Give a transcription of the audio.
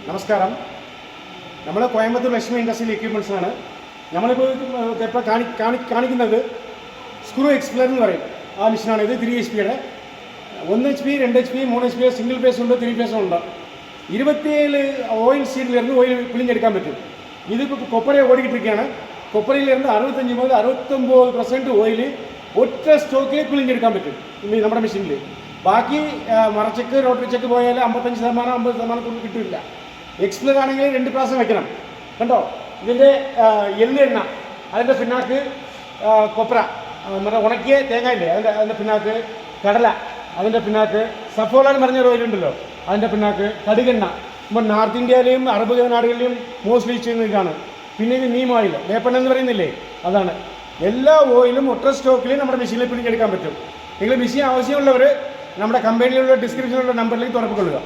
നമസ്കാരം. നമ്മൾ കോയമ്പത്തൂർ ലക്ഷ്മി ഇൻഡസ്ട്രിയൽ എക്യുപ്മെൻറ്റ്സാണ്. നമ്മളിപ്പോൾ ഇപ്പോൾ കാണിക്കുന്നത് സ്ക്രൂ എക്സ്പ്ലർ എന്ന് പറയും. ആ മെഷീനാണ് ഇത്. 3 HP 1 HP 2 HP 3 HP single phase ഉണ്ട്, 3 ഫേസും ഉണ്ട്. 27 ഓയിൽ സീഡിലിരുന്ന് ഓയിൽ പിഴിഞ്ഞെടുക്കാൻ പറ്റും. ഇതിപ്പോൾ കൊപ്പര ഓടിക്കിട്ടിരിക്കുകയാണ്. കൊപ്പരയിലിരുന്ന് 65 മുതൽ 69% ഓയിൽ ഒറ്റ സ്റ്റോക്കിൽ പിഴിഞ്ഞെടുക്കാൻ പറ്റും നമ്മുടെ മെഷീനിൽ. ബാക്കി മറച്ചക്ക് റോട്ടറി ചെക്ക് പോയാൽ 55% 50% കിട്ടില്ല. എക്സ്പ്ലർ ആണെങ്കിൽ 2 പ്രാവശ്യം വെക്കണം. കണ്ടോ, ഇതിൻ്റെ എള്ളെണ്ണ, അതിൻ്റെ പിന്നാക്ക് കൊപ്ര, നമ്മുടെ ഉണക്കിയ തേങ്ങ ഇല്ലേ അതിൻ്റെ പിന്നാക്ക്, കടല അതിൻ്റെ പിന്നാക്ക്, സഫോള എന്ന് പറഞ്ഞ ഓയിലുണ്ടല്ലോ അതിൻ്റെ പിന്നാക്ക്, കടുകെണ്ണ ഇപ്പോൾ നോർത്ത് ഇന്ത്യയിലെയും അറബ് നാടുകളിലെയും മോസ്റ്റ്ലി ചെയ്യുന്നതാണ്. പിന്നെ ഇത് നീം ഓയിൽ, വേപ്പെണ്ണ എന്ന് പറയുന്നില്ലേ, അതാണ്. എല്ലാ ഓയിലും ഒറ്റ സ്റ്റോക്കിൽ നമ്മുടെ മെഷീനിൽ പിടിച്ചെടുക്കാൻ പറ്റും. നിങ്ങൾ മെഷീൻ ആവശ്യമുള്ളവർ നമ്മുടെ കമ്പനിയിലുള്ള ഡിസ്ക്രിപ്ഷനിലുള്ള നമ്പറിലേക്ക് തുറപ്പിക്കൊള്ളുക.